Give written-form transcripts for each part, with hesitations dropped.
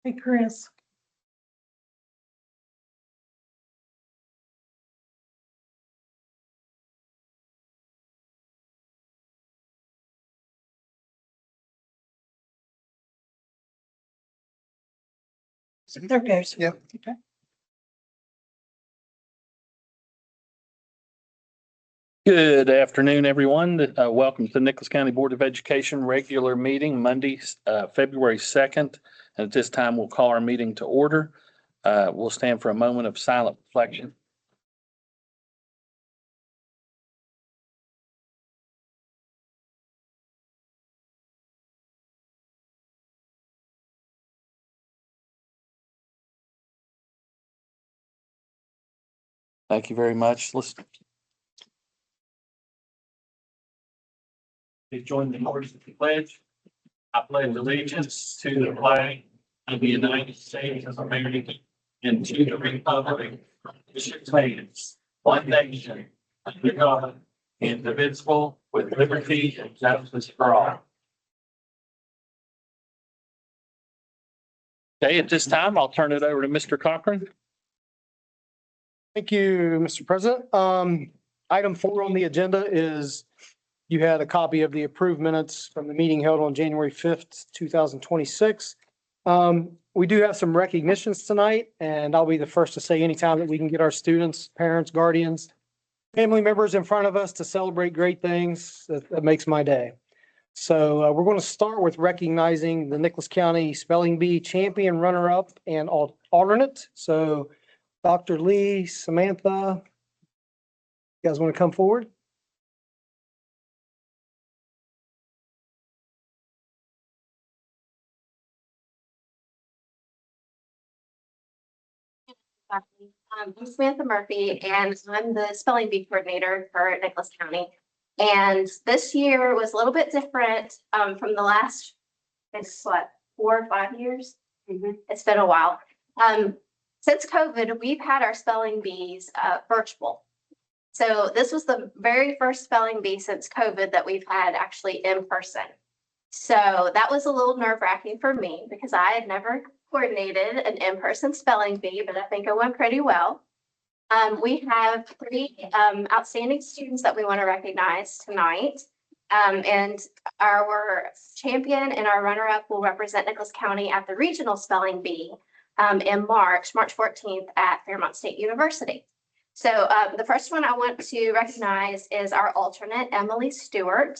Hey, Chris. There goes. Yep. Okay. Good afternoon, everyone. Welcome to the Nicholas County Board of Education regular meeting, Monday, February 2nd. And at this time, we'll call our meeting to order. We'll stand for a moment of silent reflection. Thank you very much. Let's join the words of the pledge. I pledge allegiance to the flag of the United States of America and to the republic which stands one nation under God, indivisible, with liberty and justice for all. Okay, at this time, I'll turn it over to Mr. Cochran. Thank you, Mr. President. Item 4 on the agenda is you had a copy of the approved minutes from the meeting held on January 5th, 2026. We do have some recognitions tonight, and I'll be the first to say anytime that we can get our students, parents, guardians, family members in front of us to celebrate great things, that makes my day. So we're going to start with recognizing the Nicholas County Spelling Bee champion, runner-up, and alternate. So Dr. Lee, Samantha, you guys want to come forward? I'm Samantha Murphy, and I'm the spelling bee coordinator for Nicholas County. And this year was a little bit different from the last, it's what, 4 or 5 years? It's been a while. Since COVID, we've had our spelling bees virtual. So this was the very first spelling bee since COVID that we've had actually in person. So that was a little nerve-wracking for me because I had never coordinated an in-person spelling bee, but I think it went pretty well. We have 3 outstanding students that we want to recognize tonight. And our champion and our runner-up will represent Nicholas County at the regional spelling bee in March 14th at Fairmont State University. So the first one I want to recognize is our alternate, Emily Stewart.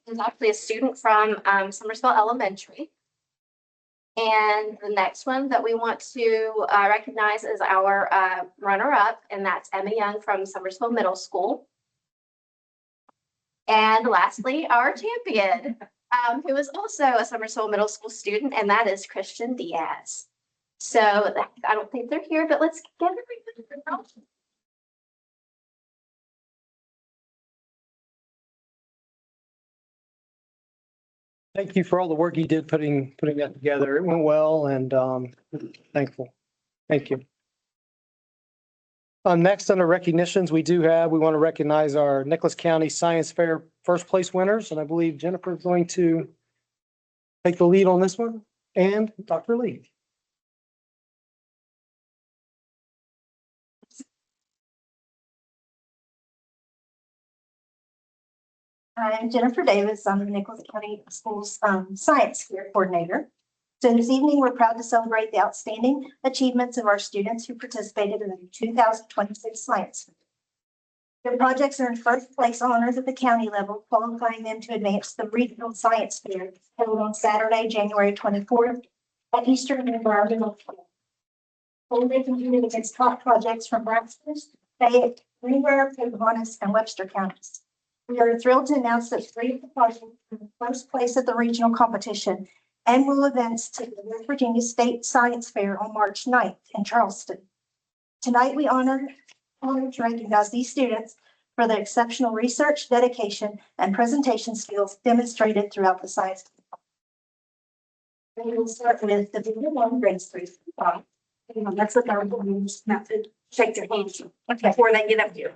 Is actually a student from Somersville Elementary. And the next one that we want to recognize is our runner-up, and that's Emma Young from Somersville Middle School. And lastly, our champion, who is also a Somersville Middle School student, and that is Christian Diaz. So I don't think they're here, but let's get everybody. Thank you for all the work you did putting that together. It went well, and thankful. Thank you. Next, under recognitions, we want to recognize our Nicholas County Science Fair first place winners, and I believe Jennifer is going to take the lead on this one, and Dr. Lee. I'm Jennifer Davis. I'm the Nicholas County Schools Science Fair Coordinator. So this evening, we're proud to celebrate the outstanding achievements of our students who participated in the 2026 Science Fair. Their projects earned first place honors at the county level, qualifying them to advance the regional science fair held on Saturday, January 24th at Eastern Environmental School. They competed against top projects from Braxton, Fayette, Greenbrier, Pocahontas, and Webster counties. We are thrilled to announce that 3 of the projects in first place at the regional competition, annual events to the West Virginia State Science Fair on March 9th in Charleston. Tonight, we honor to recognize these students for their exceptional research, dedication, and presentation skills demonstrated throughout the science. We will start with the Division 1 grades 3 through 5. That's what our method. Shake their hands before they get up here.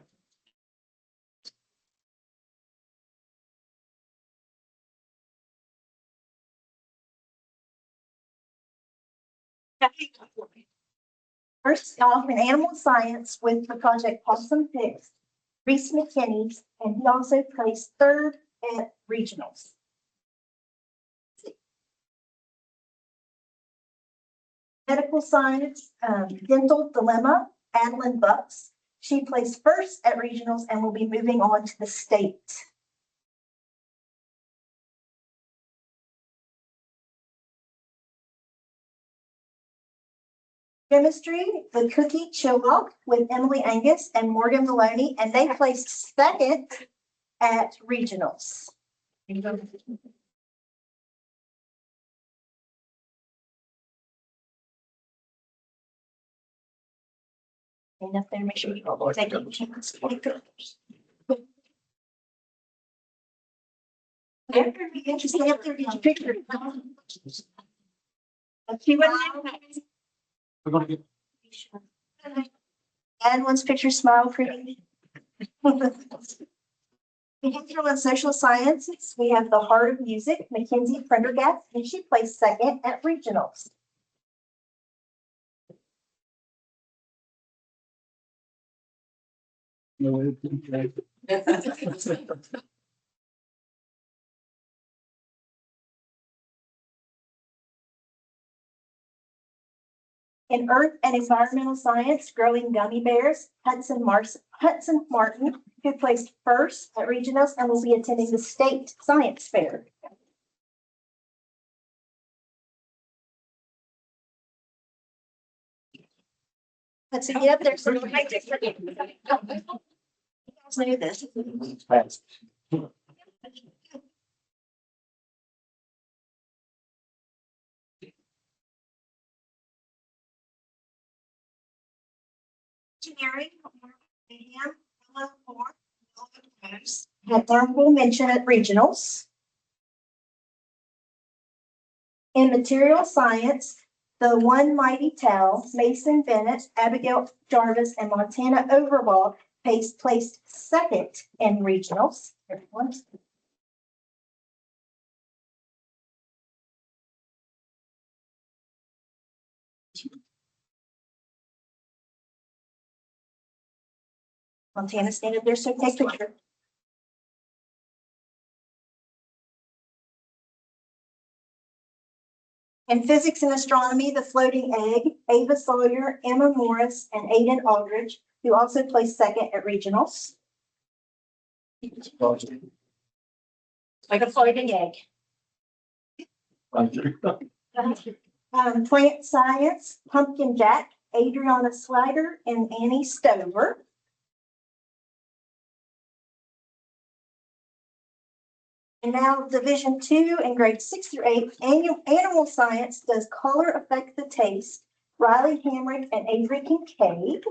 First off, in animal science with the project Possum Picks, Reese McKinney, and he also placed third at regionals. Medical science, dental dilemma, Adeline Bucks. She placed first at regionals and will be moving on to the state. Chemistry, the cookie Chillock with Emily Angus and Morgan Maloney, and they placed second at regionals. And up there, make sure you take it. After we get you up there, get your picture. See what We're gonna get. and one's picture smile pretty. Behavioral and social sciences, we have the Heart of Music, Mackenzie Prendergast, and she placed second at regionals. In earth and environmental science, growing gummy bears, Hudson Martin, who placed first at regionals and will be attending the state science fair. Let's get up there. So we might take your- You guys know this. Engineering, had honorable mention at regionals. In material science, the One Mighty Towel, Mason Bennett, Abigail Jarvis, and Montana Overbaugh placed second in regionals. Everyone. Montana standard there, so take a picture. In physics and astronomy, the floating egg, Ava Sawyer, Emma Morris, and Aiden Aldridge, who also placed second at regionals. Like a floating egg. Plant science, Pumpkin Jack, Adriana Slider, and Annie Stover. And now Division 2 and grades 6 through 8, animal science, does color affect the taste? Riley Hamrick and Avery Kincaid.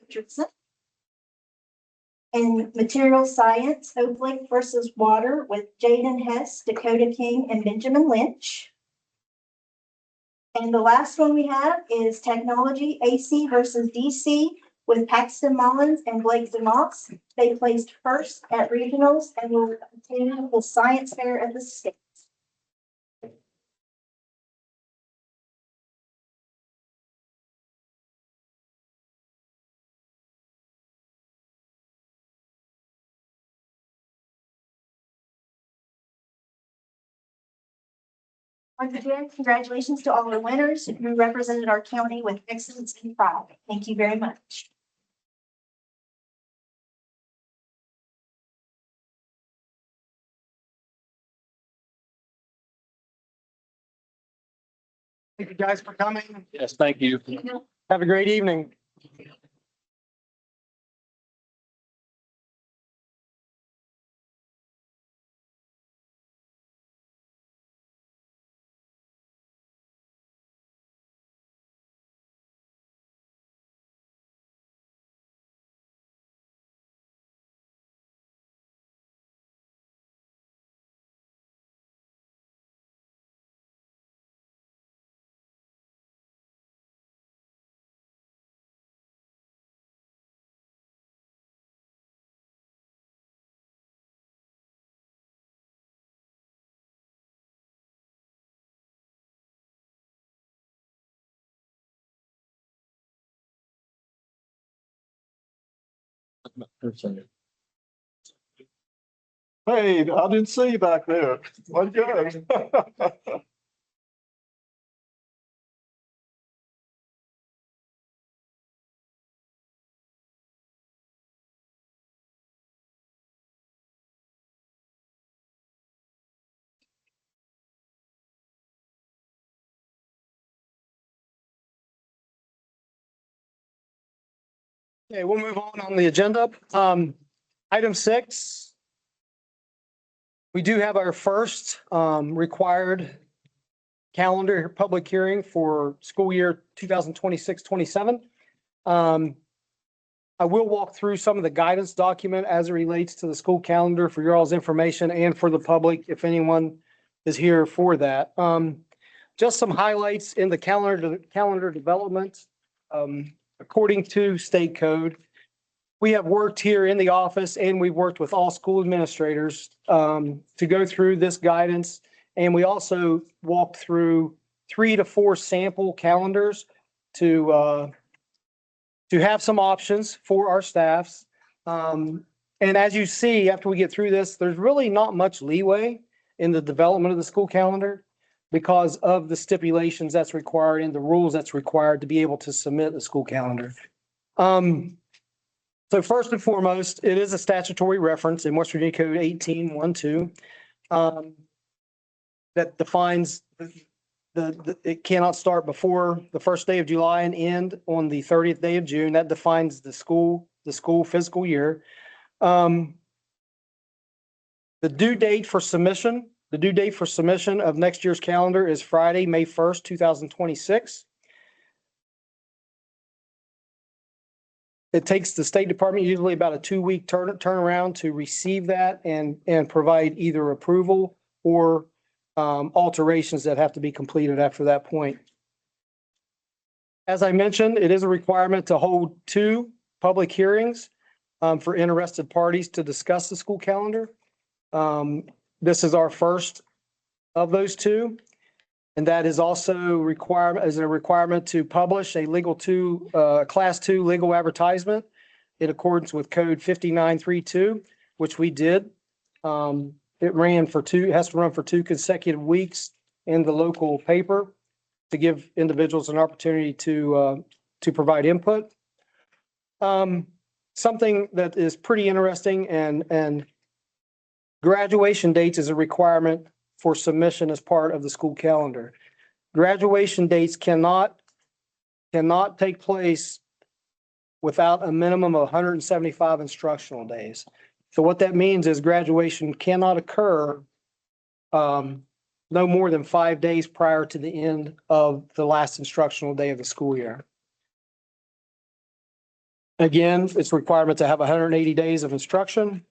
Richardson. And material science, Hope Lake versus Water with Jaden Hess, Dakota King, and Benjamin Lynch. And the last one we have is technology, AC versus DC with Paxton Mullins and Blake DeMoss. They placed first at regionals and will attend the science fair at the state. Once again, congratulations to all our winners who represented our county with excellence and pride. Thank you very much. Thank you guys for coming. Yes, thank you. Have a great evening. Hey, I didn't see you back there. Where'd you go? Okay, we'll move on the agenda. Item 6. We do have our first required calendar public hearing for school year 2026-27. I will walk through some of the guidance document as it relates to the school calendar for your all's information and for the public, if anyone is here for that. Just some highlights in the calendar development. According to state code, we have worked here in the office and we've worked with all school administrators to go through this guidance. And we also walked through 3 to 4 sample calendars to have some options for our staffs. And as you see, after we get through this, there's really not much leeway in the development of the school calendar because of the stipulations that's required and the rules that's required to be able to submit a school calendar. So first and foremost, it is a statutory reference in West Virginia Code 1812 that defines it cannot start before the first day of July and end on the 30th day of June. That defines the school fiscal year. The due date for submission of next year's calendar is Friday, May 1st, 2026. It takes the State Department usually about a 2-week turnaround to receive that and provide either approval or alterations that have to be completed after that point. As I mentioned, it is a requirement to hold 2 public hearings for interested parties to discuss the school calendar. This is our first of those 2. And that is also a requirement to publish a class 2 legal advertisement in accordance with code 5932, which we did. It has to run for 2 consecutive weeks in the local paper to give individuals an opportunity to provide input. Something that is pretty interesting and graduation dates is a requirement for submission as part of the school calendar. Graduation dates cannot take place without a minimum of 175 instructional days. So what that means is graduation cannot occur no more than 5 days prior to the end of the last instructional day of the school year. Again, it's a requirement to have 180 days of instruction.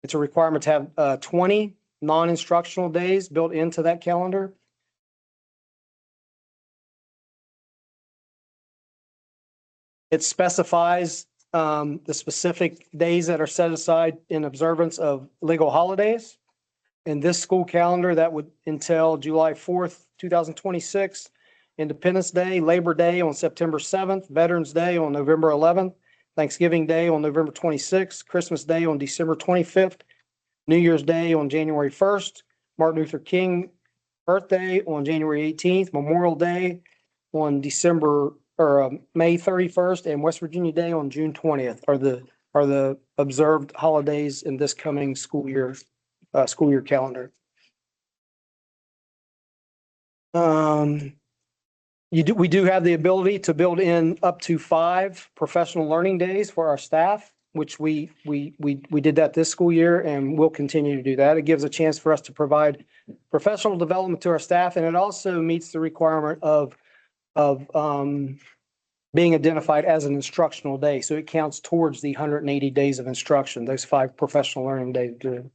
It's a requirement to have 20 non-instructional days built into that calendar. It specifies the specific days that are set aside in observance of legal holidays. In this school calendar, that would entail July 4th, 2026, Independence Day, Labor Day on September 7th, Veterans Day on November 11th, Thanksgiving Day on November 26th, Christmas Day on December 25th, New Year's Day on January 1st, Martin Luther King birthday on January 18th, Memorial Day on May 31st, and West Virginia Day on June 20th are the observed holidays in this coming school year calendar. We do have the ability to build in up to 5 professional learning days for our staff, which we did that this school year and we'll continue to do that. It gives a chance for us to provide professional development to our staff, and it also meets the requirement of being identified as an instructional day. So it counts towards the 180 days of instruction, those 5 professional learning days do.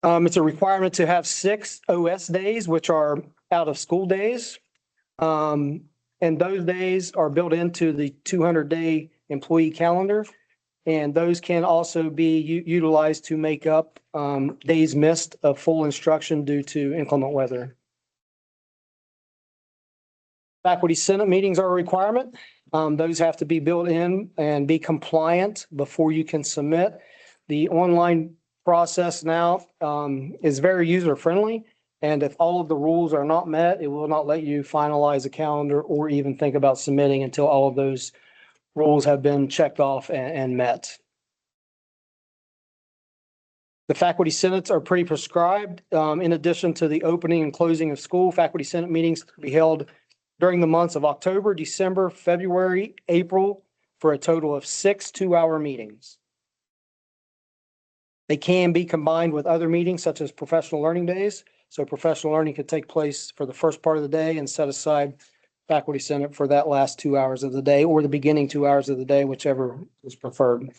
It's a requirement to have 6 OS days, which are out of school days. And those days are built into the 200-day employee calendar. And those can also be utilized to make up days missed of full instruction due to inclement weather. Faculty Senate meetings are a requirement. Those have to be built in and be compliant before you can submit. The online process now is very user friendly. And if all of the rules are not met, it will not let you finalize a calendar or even think about submitting until all of those rules have been checked off and met. The faculty senates are pretty prescribed. In addition to the opening and closing of school, faculty senate meetings to be held during the months of October, December, February, April, for a total of 6 2-hour meetings. They can be combined with other meetings such as professional learning days. So professional learning could take place for the first part of the day and set aside faculty senate for that last 2 hours of the day or the beginning 2 hours of the day, whichever is preferred.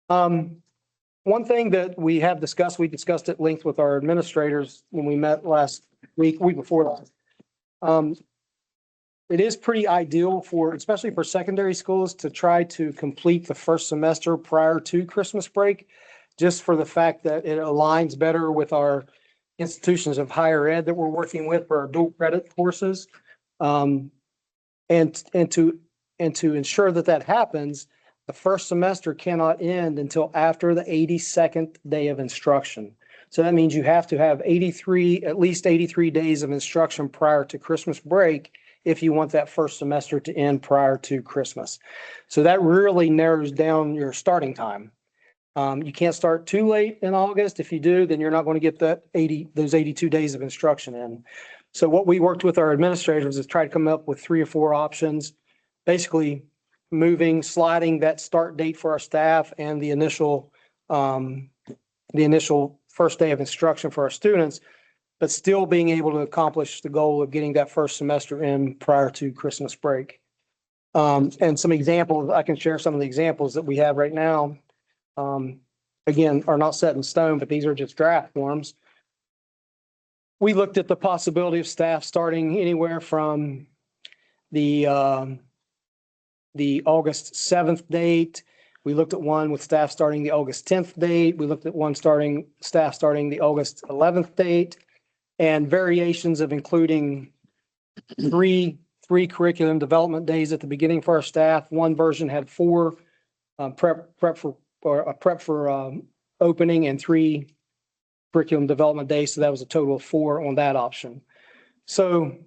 One thing that we have discussed, we discussed at length with our administrators when we met last week before last. It is pretty ideal for, especially for secondary schools, to try to complete the first semester prior to Christmas break, just for the fact that it aligns better with our institutions of higher ed that we're working with for our dual credit courses. And to ensure that that happens, the first semester cannot end until after the 82nd day of instruction. So that means you have to have at least 83 days of instruction prior to Christmas break if you want that first semester to end prior to Christmas. So that really narrows down your starting time. You can't start too late in August. If you do, then you're not going to get those 82 days of instruction in. So what we worked with our administrators is try to come up with 3 or 4 options, basically sliding that start date for our staff and the initial first day of instruction for our students, but still being able to accomplish the goal of getting that first semester in prior to Christmas break. And some examples, I can share some of the examples that we have right now. Again, are not set in stone, but these are just draft forms. We looked at the possibility of staff starting anywhere from the August 7th date. We looked at one with staff starting the August 10th date. We looked at one staff starting the August 11th date, and variations of including three curriculum development days at the beginning for our staff. One version had 4 prep for opening and 3 curriculum development days. So that was a total of 4 on that option. So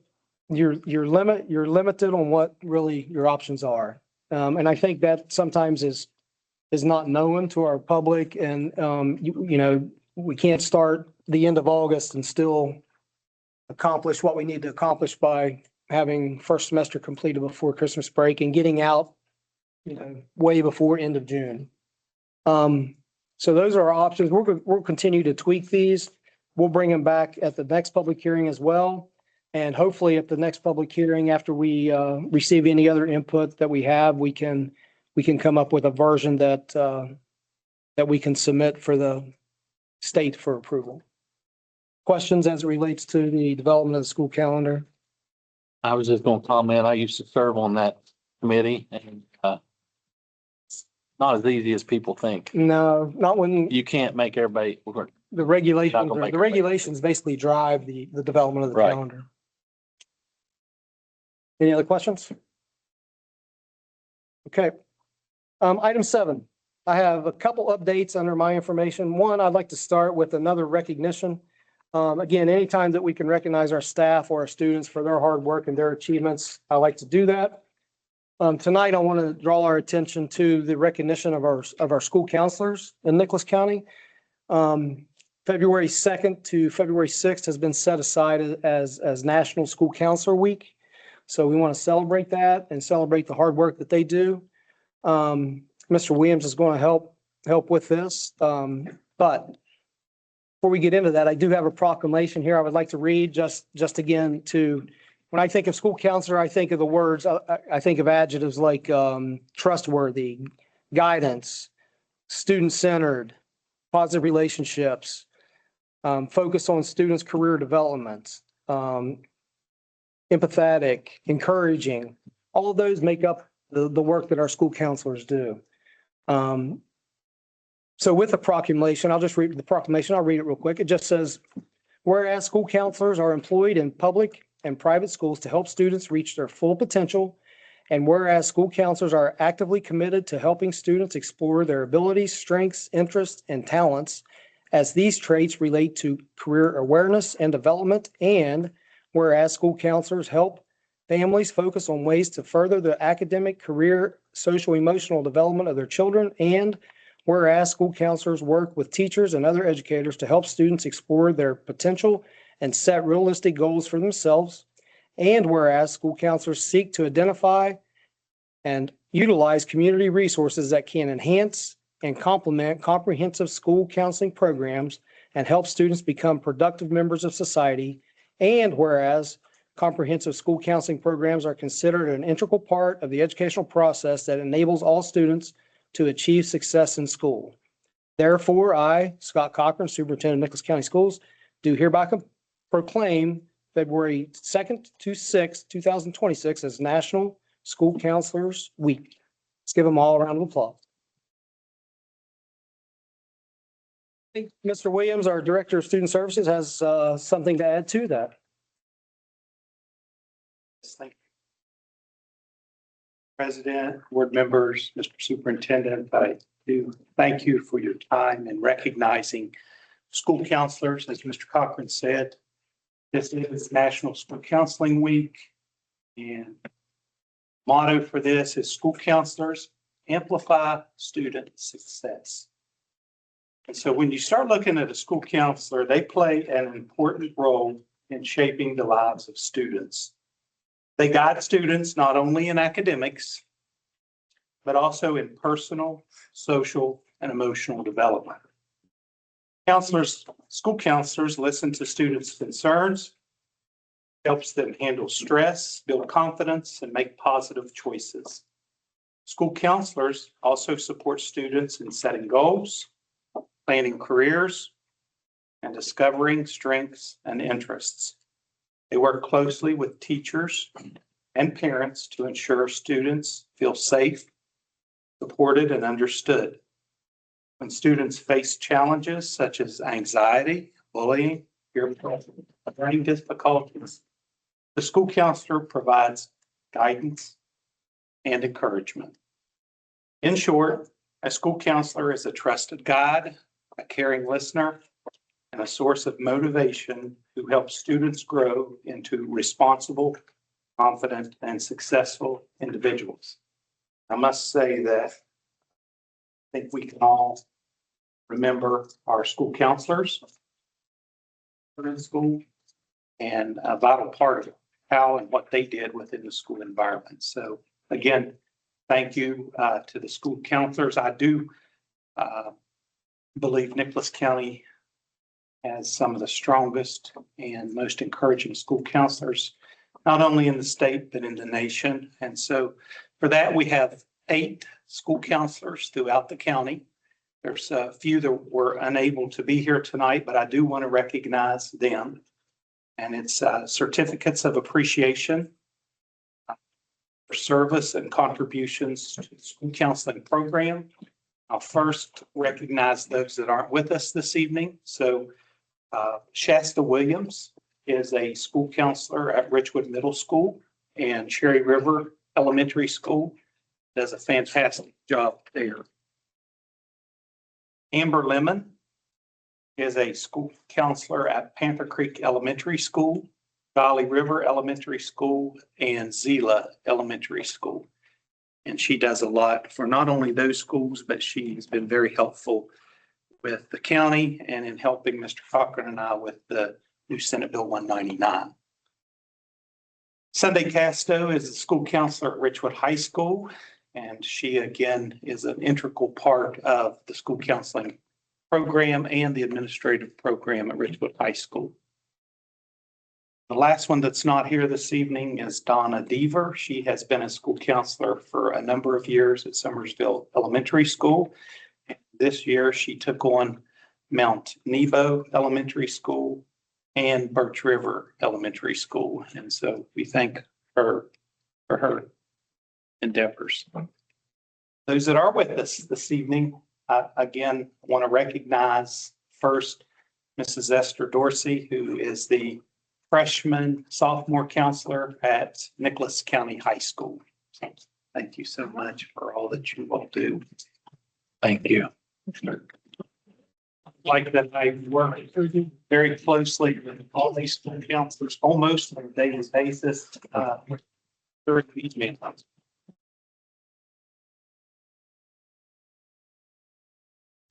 you're limited on what really your options are. And I think that sometimes is not known to our public, and we can't start the end of August and still accomplish what we need to accomplish by having first semester completed before Christmas break and getting out, way before end of June. So those are our options. We'll continue to tweak these. We'll bring them back at the next public hearing as well. And hopefully at the next public hearing, after we receive any other input that we have, we can come up with a version that we can submit for the state for approval. Questions as it relates to the development of the school calendar? I was just going to comment, I used to serve on that committee, and it's not as easy as people think. No, not when You can't make everybody, the regulations, Not gonna make the it. regulations basically drive the development of the Right. calendar. Any other questions? Okay. Item 7, I have a couple updates under my information. One, I'd like to start with another recognition. Again, anytime that we can recognize our staff or our students for their hard work and their achievements, I like to do that. Tonight, I want to draw our attention to the recognition of our school counselors in Nicholas County. February 2nd to February 6th has been set aside as National School Counselor Week. So we want to celebrate that and celebrate the hard work that they do. Mr. Williams is going to help with this. But before we get into that, I do have a proclamation here I would like to read just again when I think of school counselor, I think of the words, I think of adjectives like trustworthy, guidance, student-centered, positive relationships, focus on students' career development, empathetic, encouraging. All of those make up the work that our school counselors do. So with the proclamation, I'll just read the proclamation. I'll read it real quick. It just says, whereas school counselors are employed in public and private schools to help students reach their full potential. And whereas school counselors are actively committed to helping students explore their abilities, strengths, interests, and talents as these traits relate to career awareness and development. And whereas school counselors help families focus on ways to further the academic, career, social, emotional development of their children. And whereas school counselors work with teachers and other educators to help students explore their potential and set realistic goals for themselves. And whereas school counselors seek to identify and utilize community resources that can enhance and complement comprehensive school counseling programs and help students become productive members of society. And whereas comprehensive school counseling programs are considered an integral part of the educational process that enables all students to achieve success in school. Therefore, I, Scott Cochran, Superintendent of Nicholas County Schools, do hereby proclaim February 2nd to 6th, 2026 as National School Counselors Week. Let's give them all a round of applause. I think Mr. Williams, our Director of Student Services, has something to add to that. Thank you. President, board members, Mr. Superintendent, I do thank you for your time in recognizing school counselors. As Mr. Cochran said, this is National School Counseling Week, and motto for this is school counselors amplify student success. And so when you start looking at a school counselor, they play an important role in shaping the lives of students. They guide students not only in academics, but also in personal, social, and emotional development. School counselors listen to students' concerns, helps them handle stress, build confidence, and make positive choices. School counselors also support students in setting goals, planning careers, and discovering strengths and interests. They work closely with teachers and parents to ensure students feel safe, supported, and understood. When students face challenges such as anxiety, bullying, peer pressure, learning difficulties, the school counselor provides guidance and encouragement. In short, a school counselor is a trusted guide, a caring listener, and a source of motivation who helps students grow into responsible, confident, and successful individuals. I must say that I think we can all remember our school counselors in school and a vital part of how and what they did within the school environment. So again, thank you to the school counselors. I do believe Nicholas County has some of the strongest and most encouraging school counselors, not only in the state, but in the nation. And so for that, we have 8 school counselors throughout the county. There's a few that were unable to be here tonight, but I do want to recognize them. And it's certificates of appreciation for service and contributions to the school counseling program. I'll first recognize those that aren't with us this evening. So Shasta Williams is a school counselor at Richwood Middle School and Cherry River Elementary School. Does a fantastic job there. Amber Lemon is a school counselor at Panther Creek Elementary School, Valley River Elementary School, and Zila Elementary School. And she does a lot for not only those schools, but she has been very helpful with the county and in helping Mr. Cochran and I with the new Senate Bill 199. Sunday Casto is a school counselor at Richwood High School, and she again is an integral part of the school counseling program and the administrative program at Richwood High School. The last one that's not here this evening is Donna Deaver. She has been a school counselor for a number of years at Summersville Elementary School. This year, she took on Mount Nebo Elementary School and Birch River Elementary School. And so we thank her for her endeavors. Those that are with us this evening, Again, want to recognize first Mrs. Esther Dorsey, who is the freshman sophomore counselor at Nicholas County High School. So thank you so much for all that you all do. Thank you. Like that, I work very closely with all these school counselors almost on a daily basis during these meetings.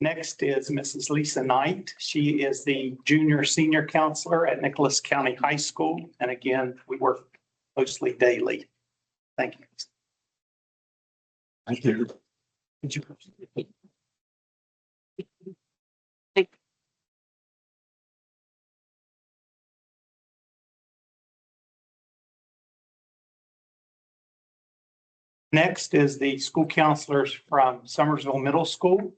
Next is Mrs. Lisa Knight. She is the junior senior counselor at Nicholas County High School. And again, we work closely daily. Thank you. Thank you. Did you- Next is the school counselors from Summersville Middle School.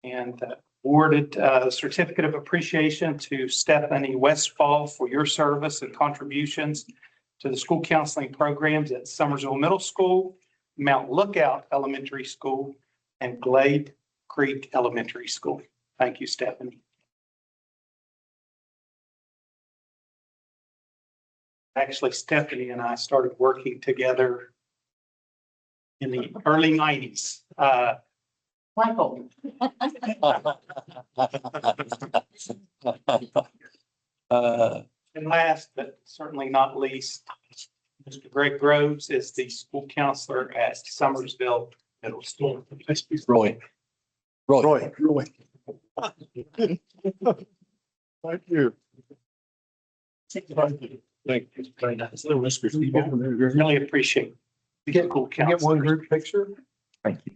And awarded a certificate of appreciation to Stephanie Westfall for your service and contributions to the school counseling programs at Summersville Middle School, Mount Lookout Elementary School, and Glade Creek Elementary School. Thank you, Stephanie. Actually, Stephanie and I started working together in the early 90s. Michael. And last, but certainly not least, Mr. Greg Groves is the school counselor at Summersville Middle School. Roy. Roy. Thank you. Thank you. Very nice. Really appreciate the school Can we get one counselor. group picture? Thank you.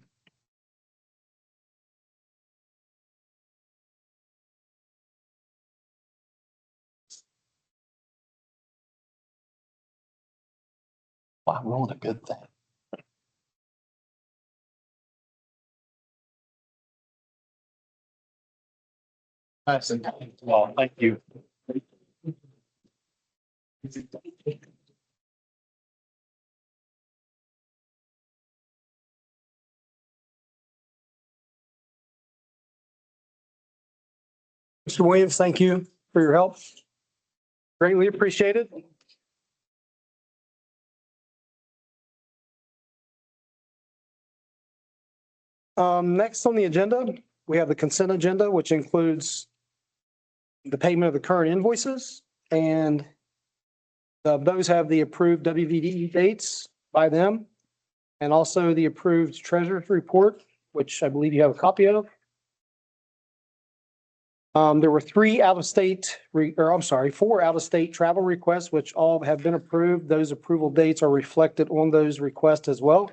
Wow, we're on a good thing. Well, thank you. Mr. Williams, thank you for your help. Greatly appreciated. Next on the agenda, we have the consent agenda, which includes the payment of the current invoices, and those have the approved WVD dates by them, and also the approved treasurer's report, which I believe you have a copy of. There were four out-of-state travel requests, which all have been approved. Those approval dates are reflected on those requests as well.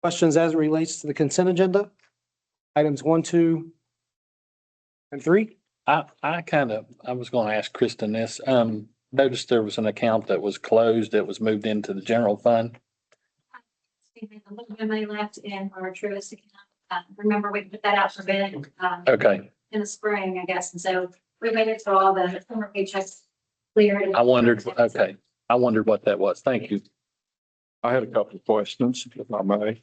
Questions as it relates to the consent agenda? Items 1, 2, and 3? I was gonna ask Kristen this. Noticed there was an account that was closed, that was moved into the general fund. A little bit of money left in our Truist account. Remember, we put that out for bid Okay, in the spring, I guess, and so we waited till all the summer paychecks cleared. I wondered what that was. Thank you. I had a couple of questions, if I may.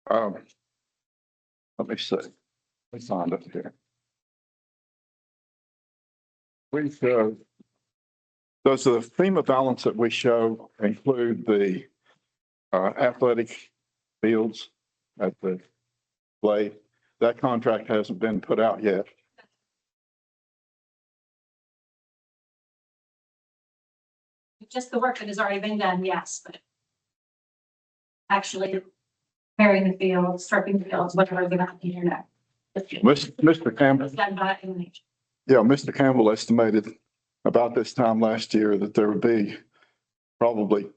Let me see. Let me find it here. Does the FEMA balance that we show include the athletic fields at the Glade? That contract hasn't been put out yet. Just the work that has already been done, yes, but actually preparing the fields, stripping the fields, whatever they're on the internet. Mr. Campbell, It's done by NH. yeah, Mr. Campbell estimated about this time last year that there would be probably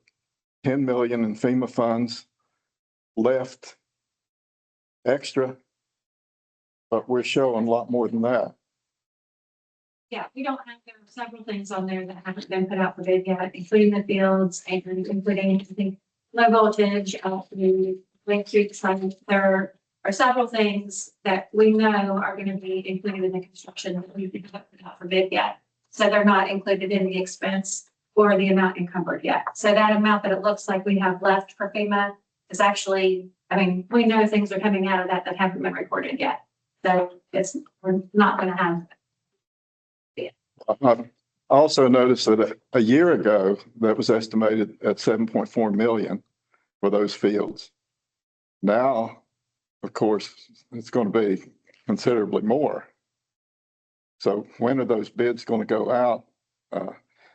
10 million in FEMA funds left extra, but we're showing a lot more than that. Yeah, we don't have, there are several things on there that haven't been put out for bid yet, including the fields and including, I think, low voltage, the Lake Street side. There are several things that we know are going to be included in the construction that we haven't put out for bid yet. So they're not included in the expense or the amount encumbered yet. So that amount that it looks like we have left for FEMA is actually, I mean, we know things are coming out of that haven't been recorded yet. So we're not gonna have. I also noticed that a year ago, that was estimated at 7.4 million for those fields. Now, of course, it's going to be considerably more. So when are those bids going to go out?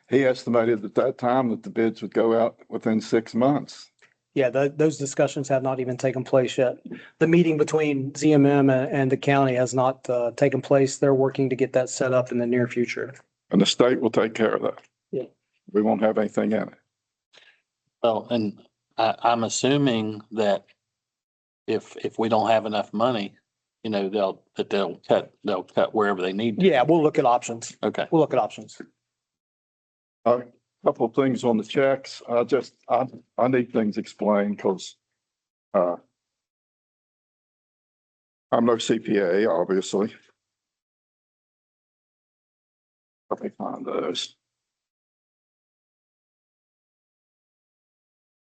He estimated at that time that the bids would go out within 6 months. Yeah, those discussions have not even taken place yet. The meeting between ZMM and the county has not taken place. They're working to get that set up in the near future. And the state will take care of that. Yeah. We won't have anything in it. Well, and I'm assuming that if we don't have enough money, you know, they'll cut wherever they need to. Yeah, we'll look at options. Okay. We'll look at options. A couple of things on the checks. I need things explained because I'm no CPA, obviously. Let me find those.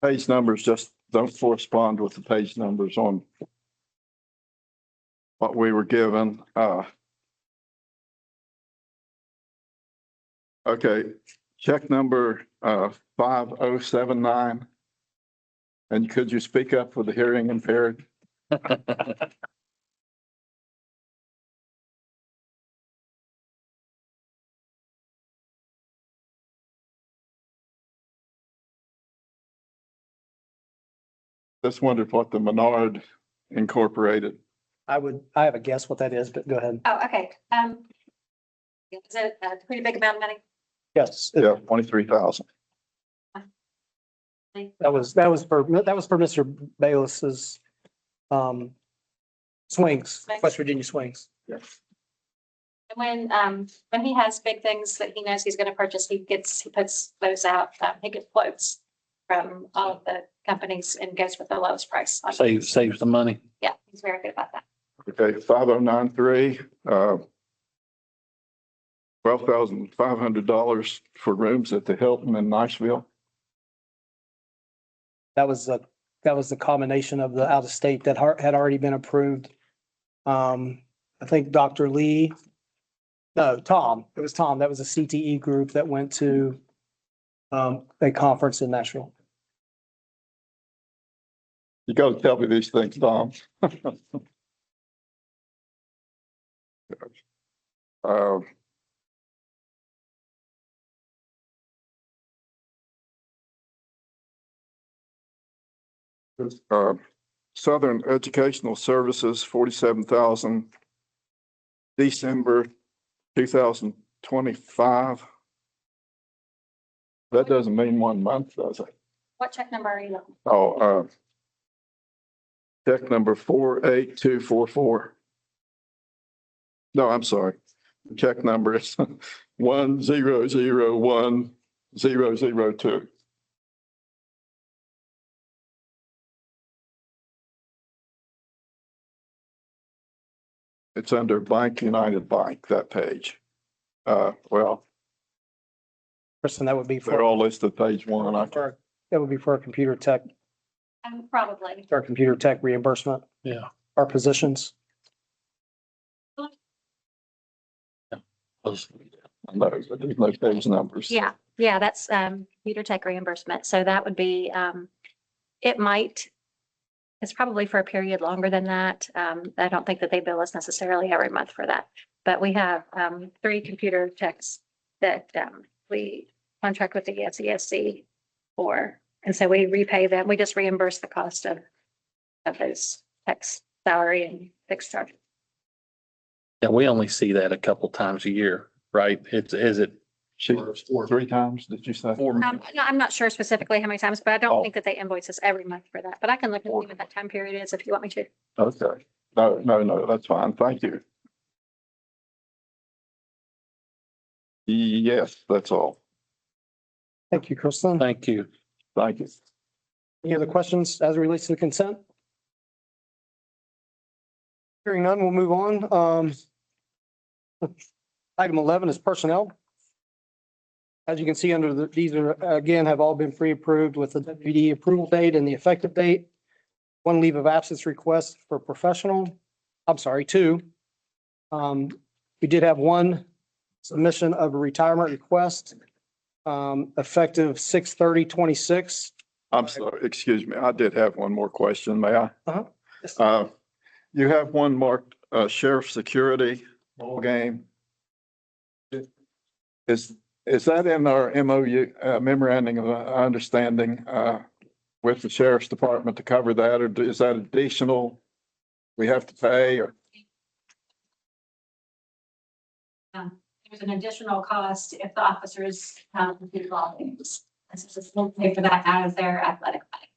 Page numbers just don't correspond with the page numbers on what we were given. Okay, check number 5079. And could you speak up for the hearing impaired? Just wondered what the Menard Incorporated. I have a guess what that is, but go ahead. Oh, okay. Is it a pretty big amount of money? Yes. Yeah, 23,000. That was for Mr. Bayless's swings, West Virginia swings. Yes. And when he has big things that he knows he's gonna purchase, he puts those out, he gets quotes from all of the companies and goes with the lowest price. Saves the money. Yeah, he's very good about that. Okay, 5093, $12,500 for rooms at the Hilton in Niceville. That was the combination of the out of state that had already been approved. I think Dr. Lee, no, Tom, it was Tom. That was a CTE group that went to a conference in Nashville. You got to tell me these things, Tom. Southern Educational Services, 47,000. December 2025. That doesn't mean 1 month, does it? What check number are you looking? Oh, check number 48244. No, I'm sorry. Check number is 1001002. It's under Bank United Bank, that page. Well, Kristen, that would be they're for, all listed page one. that would be for our computer tech Probably. reimbursement. Yeah. Our positions. No, but there's no page numbers. Yeah, that's computer tech reimbursement. So that would be, it's probably for a period longer than that. I don't think that they bill us necessarily every month for that. But we have 3 computer techs that we contract with the SESC for. And so we repay them. We just reimburse the cost of those techs' salary and fixed charge. Yeah, we only see that a couple times a year, right? Is it? She, 3 times, did you say? Four. No, I'm not sure specifically how many times, but I don't Oh. think that they invoice us every month for that. But I can look and see what that time period is if you want me to. Okay. No, that's fine. Thank you. Yes, that's all. Thank you, Kristen. Thank you. Thank you. Any other questions as it relates to the consent? Hearing none, we'll move on. Item 11 is personnel. As you can see under these are, again, have all been pre-approved with the WD approval date and the effective date. One leave of absence request for professional, two. We did have one submission of a retirement request, effective 6/30/26. I'm sorry, excuse me. I did have one more question. May I? Uh-huh. You have one marked, sheriff security ball game. Is that in our MOU, memorandum of understanding, with the sheriff's department to cover that, or is that additional? We have to pay, or? There's an additional cost if the officers, do ball games. This is just, we'll pay for that out of their athletic money.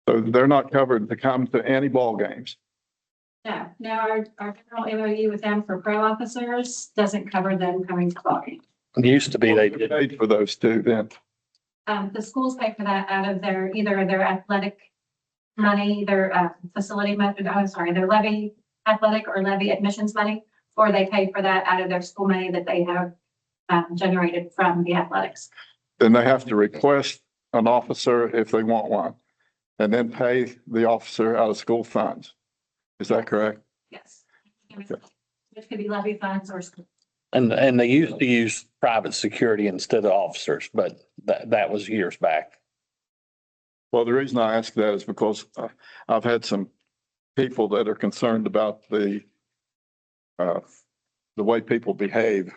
So they're not covered to come to any ball games? No, our general MOU with them for pro officers doesn't cover them coming to ball games. It used to be they did. Paid for those two then? The schools pay for that out of their, either their athletic money, their facility method, I'm sorry, their levy athletic or levy admissions money, or they pay for that out of their school money that they have generated from the athletics. Then they have to request an officer if they want one, and then pay the officer out of school funds. Is that correct? Yes. Which could be levy funds or school. And they used to use private security instead of officers, but that was years back. Well, the reason I ask that is because I've had some people that are concerned about the way people behave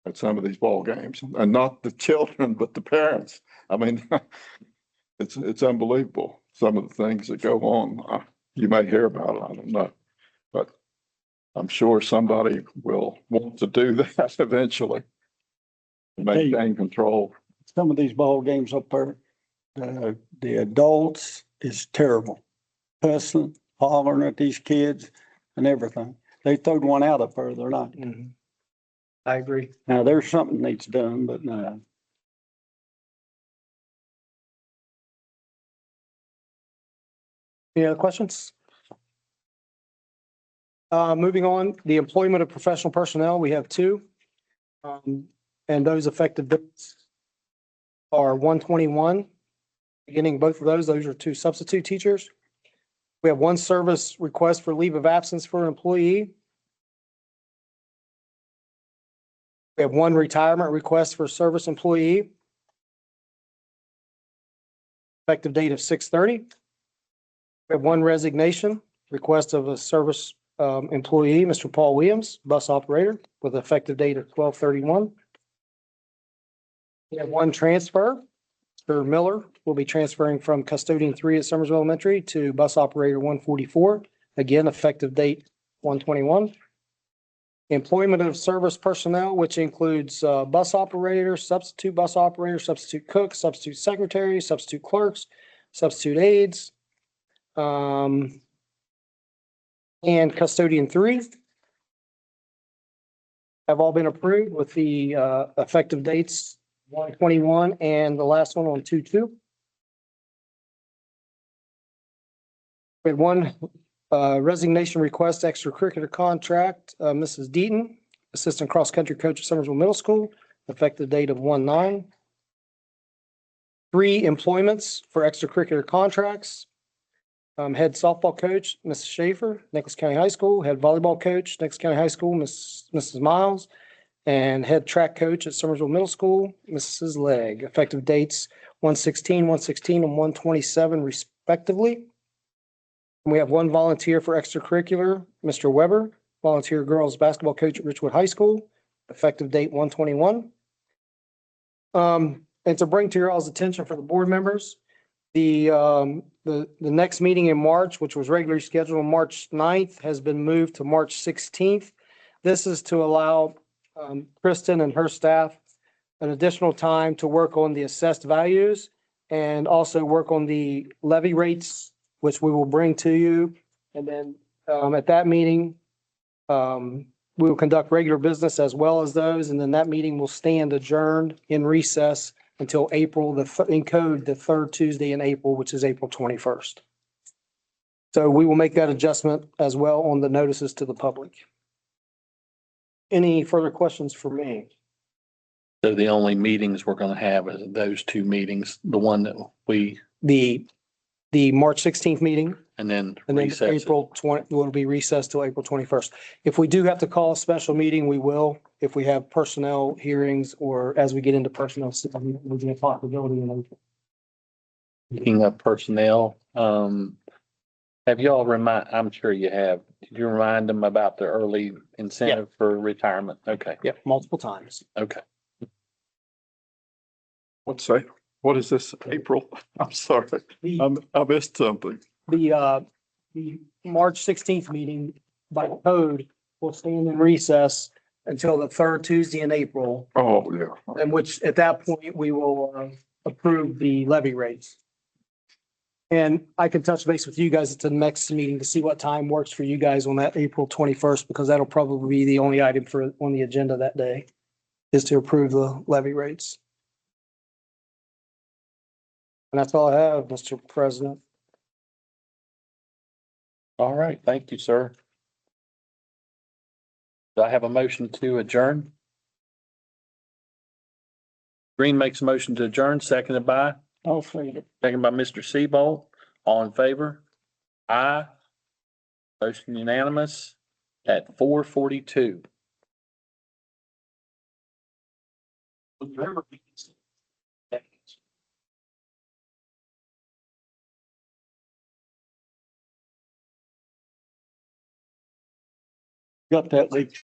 at some of these ball games, and not the children, but the parents. I mean, it's unbelievable, some of the things that go on. You may hear about it, I don't know, but I'm sure somebody will want to do that eventually. Maintain control. Some of these ball games up there, the adults is terrible. Cussing, hollering at these kids and everything. They throwed one out up there the other night. Mhm. I agree. Now, there's something needs done, but no. Any other questions? Moving on, the employment of professional personnel, we have two. And those effective dates are 1/21. Beginning both of those are two substitute teachers. We have one service request for leave of absence for an employee. We have one retirement request for a service employee. Effective date of 6/30. We have one resignation request of a service employee, Mr. Paul Williams, bus operator, with effective date of 12/31. We have one transfer. Mr. Miller will be transferring from custodian 3 at Summersville Elementary to bus operator 144. Again, effective date 1/21. Employment of service personnel, which includes bus operators, substitute bus operators, substitute cooks, substitute secretaries, substitute clerks, substitute aides, and custodian 3 have all been approved with the effective dates 1/21 and the last one on 2/2. We had one resignation request, extracurricular contract, Mrs. Deaton, assistant cross-country coach at Summersville Middle School, effective date of 1/9. 3 employments for extracurricular contracts. Head softball coach, Mrs. Schaefer, Nicholas County High School, head volleyball coach, Nicholas County High School, Mrs. Miles, and head track coach at Summersville Middle School, Mrs. Legg. Effective dates 1/16, and 1/27 respectively. And we have one volunteer for extracurricular, Mr. Weber, volunteer girls basketball coach at Richwood High School, effective date 1/21. And to bring to your all's attention for the board members, the next meeting in March, which was regularly scheduled on March 9th, has been moved to March 16th. This is to allow Kristen and her staff an additional time to work on the assessed values and also work on the levy rates, which we will bring to you. And then at that meeting, we will conduct regular business as well as those. And then that meeting will stand adjourned in recess until April, in code, the third Tuesday in April, which is April 21st. So we will make that adjustment as well on the notices to the public. Any further questions for me? So the only meetings we're gonna have is those two meetings, the one that we, The March 16th meeting and then and then recess it. April 20 will be recessed till April 21st. If we do have to call a special meeting, we will. If we have personnel hearings or as we get into personnel, we'll be a possibility in April. Speaking of personnel, have y'all I'm sure you have, did you remind them about the early incentive for retirement? Okay, Yeah, multiple times. okay. What's that? What is this, April? I'm sorry. I missed something. The March 16th meeting by code will stand in recess until the third Tuesday in April, Oh, yeah. in which at that point we will approve the levy rates. And I can touch base with you guys at the next meeting to see what time works for you guys on that April 21st, because that'll probably be the only item on the agenda that day is to approve the levy rates. And that's all I have, Mr. President. All right, thank you, sir. Do I have a motion to adjourn? Green makes a motion to adjourn, seconded by? I'll say it. Seconded by Mr. Seabolt. All in favor? Aye. Motion unanimous at 4:42. Got that leak.